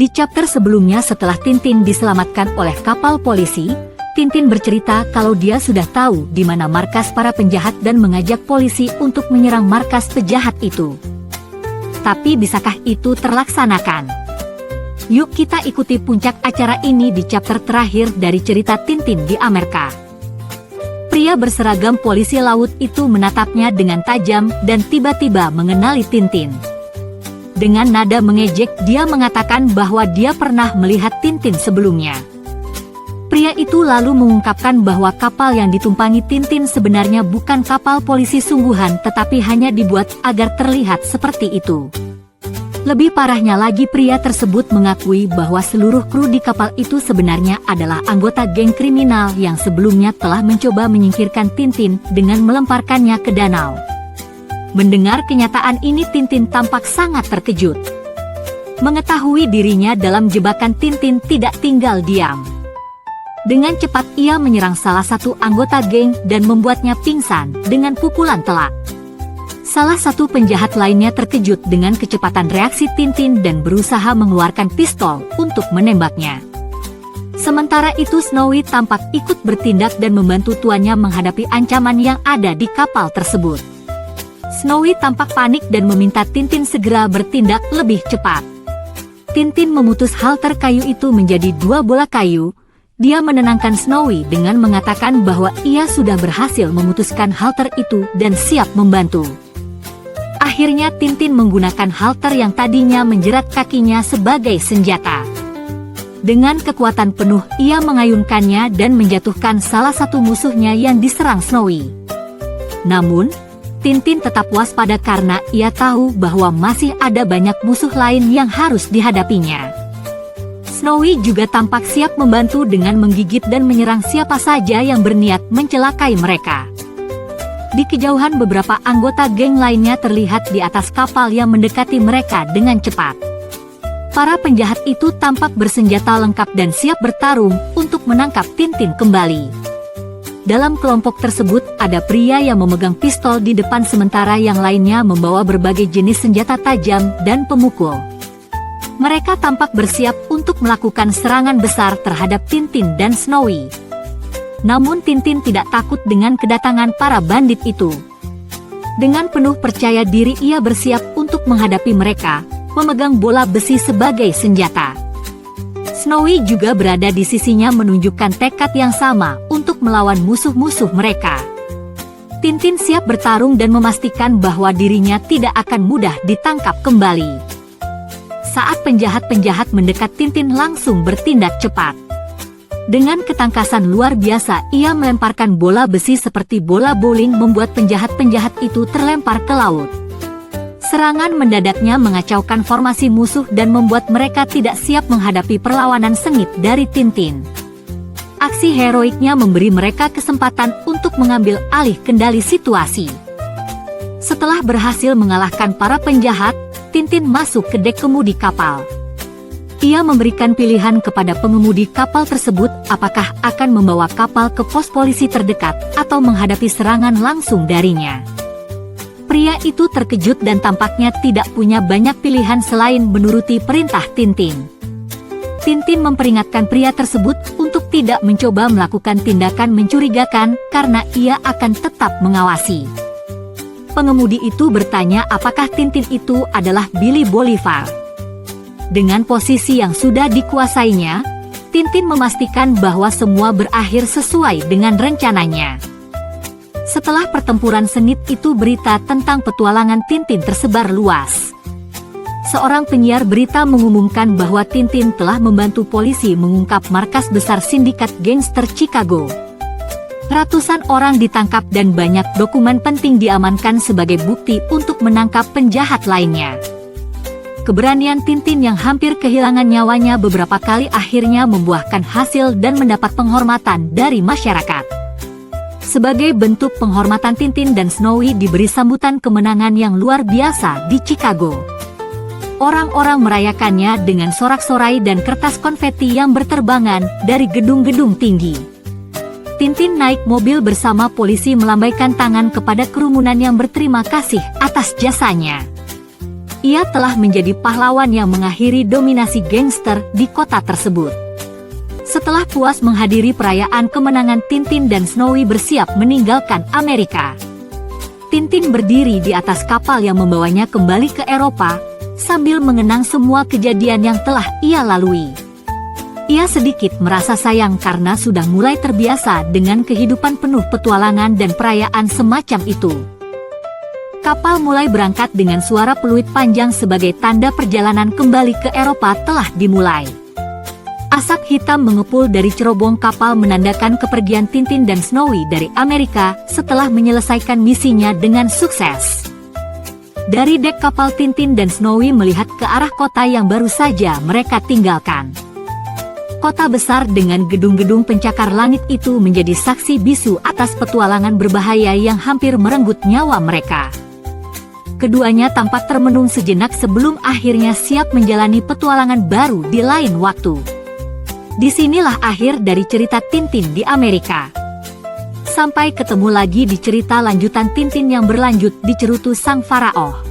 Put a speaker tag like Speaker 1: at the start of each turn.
Speaker 1: Di chapter sebelumnya setelah Tintin diselamatkan oleh kapal polisi, Tintin bercerita kalau dia sudah tahu di mana markas para penjahat dan mengajak polisi untuk menyerang markas penjahat itu. Tapi bisakah itu terlaksanakan? Yuk kita ikuti puncak acara ini di chapter terakhir dari cerita Tintin di Amerika. Pria berseragam polisi laut itu menatapnya dengan tajam dan tiba-tiba mengenali Tintin. Dengan nada mengejek, dia mengatakan bahwa dia pernah melihat Tintin sebelumnya. Pria itu lalu mengungkapkan bahwa kapal yang ditumpangi Tintin sebenarnya bukan kapal polisi sungguhan tetapi hanya dibuat agar terlihat seperti itu. Lebih parahnya lagi, pria tersebut mengakui bahwa seluruh kru di kapal itu sebenarnya adalah anggota geng kriminal yang sebelumnya telah mencoba menyingkirkan Tintin dengan melemparkannya ke danau. Mendengar kenyataan ini, Tintin tampak sangat terkejut. Mengetahui dirinya dalam jebakan, Tintin tidak tinggal diam. Dengan cepat ia menyerang salah satu anggota geng dan membuatnya pingsan dengan pukulan telak. Salah satu penjahat lainnya terkejut dengan kecepatan reaksi Tintin dan berusaha mengeluarkan pistol untuk menembaknya. Sementara itu Snowy tampak ikut bertindak dan membantu tuannya menghadapi ancaman yang ada di kapal tersebut. Snowy tampak panik dan meminta Tintin segera bertindak lebih cepat. Tintin memutus halter kayu itu menjadi 2 bola kayu. Dia menenangkan Snowy dengan mengatakan bahwa ia sudah berhasil memutuskan halter itu dan siap membantu. Akhirnya Tintin menggunakan halter yang tadinya menjerat kakinya sebagai senjata. Dengan kekuatan penuh ia mengayunkannya dan menjatuhkan salah satu musuhnya yang diserang Snowy. Namun, Tintin tetap waspada karena ia tahu bahwa masih ada banyak musuh lain yang harus dihadapinya. Snowy juga tampak siap membantu dengan menggigit dan menyerang siapa saja yang berniat mencelakai mereka. Di kejauhan beberapa anggota geng lainnya terlihat di atas kapal yang mendekati mereka dengan cepat. Para penjahat itu tampak bersenjata lengkap dan siap bertarung untuk menangkap Tintin kembali. Dalam kelompok tersebut ada pria yang memegang pistol di depan sementara yang lainnya membawa berbagai jenis senjata tajam dan pemukul. Mereka tampak bersiap untuk melakukan serangan besar terhadap Tintin dan Snowy. Namun Tintin tidak takut dengan kedatangan para bandit itu. Dengan penuh percaya diri ia bersiap untuk menghadapi mereka, memegang bola besi sebagai senjata. Snowy juga berada di sisinya menunjukkan tekad yang sama untuk melawan musuh-musuh mereka. Tintin siap bertarung dan memastikan bahwa dirinya tidak akan mudah ditangkap kembali. Saat penjahat-penjahat mendekat, Tintin langsung bertindak cepat. Dengan ketangkasan luar biasa, ia melemparkan bola besi seperti bola bowling membuat penjahat-penjahat itu terlempar ke laut. Serangan mendadaknya mengacaukan formasi musuh dan membuat mereka tidak siap menghadapi perlawanan sengit dari Tintin. Aksi heroiknya memberi mereka kesempatan untuk mengambil alih kendali situasi. Setelah berhasil mengalahkan para penjahat, Tintin masuk ke dek kemudi kapal. Ia memberikan pilihan kepada pengemudi kapal tersebut apakah akan membawa kapal ke pos polisi terdekat atau menghadapi serangan langsung darinya. Pria itu terkejut dan tampaknya tidak punya banyak pilihan selain menuruti perintah Tintin. Tintin memperingatkan pria tersebut untuk tidak mencoba melakukan tindakan mencurigakan karena ia akan tetap mengawasi. Pengemudi itu bertanya apakah Tintin itu adalah Billy Bolivar. Dengan posisi yang sudah dikuasainya, Tintin memastikan bahwa semua berakhir sesuai dengan rencananya. Setelah pertempuran sengit itu, berita tentang petualangan Tintin tersebar luas. Seorang penyiar berita mengumumkan bahwa Tintin telah membantu polisi mengungkap markas besar sindikat gangster Chicago. Ratusan orang ditangkap dan banyak dokumen penting diamankan sebagai bukti untuk menangkap penjahat lainnya. Keberanian Tintin yang hampir kehilangan nyawanya beberapa kali akhirnya membuahkan hasil dan mendapat penghormatan dari masyarakat. Sebagai bentuk penghormatan, Tintin dan Snowy diberi sambutan kemenangan yang luar biasa di Chicago. Orang-orang merayakannya dengan sorak-sorai dan kertas konveti yang berterbangan dari gedung-gedung tinggi. Tintin naik mobil bersama polisi melambaikan tangan kepada kerumunan yang berterima kasih atas jasanya. Ia telah menjadi pahlawan yang mengakhiri dominasi gangster di kota tersebut. Setelah puas menghadiri perayaan kemenangan, Tintin dan Snowy bersiap meninggalkan Amerika. Tintin berdiri di atas kapal yang membawanya kembali ke Eropa, sambil mengenang semua kejadian yang telah ia lalui. Ia sedikit merasa sayang karena sudah mulai terbiasa dengan kehidupan penuh petualangan dan perayaan semacam itu. Kapal mulai berangkat dengan suara peluit panjang sebagai tanda perjalanan kembali ke Eropa telah dimulai. Asap hitam mengepul dari cerobong kapal menandakan kepergian Tintin dan Snowy dari Amerika setelah menyelesaikan misinya dengan sukses. Dari dek kapal, Tintin dan Snowy melihat ke arah kota yang baru saja mereka tinggalkan. Kota besar dengan gedung-gedung pencakar langit itu menjadi saksi bisu atas petualangan berbahaya yang hampir merenggut nyawa mereka. Keduanya tampak termenung sejenak sebelum akhirnya siap menjalani petualangan baru di lain waktu. Disinilah akhir dari cerita Tintin di Amerika. Sampai ketemu lagi di cerita lanjutan Tintin yang berlanjut di Cerutu Sang Faraoh.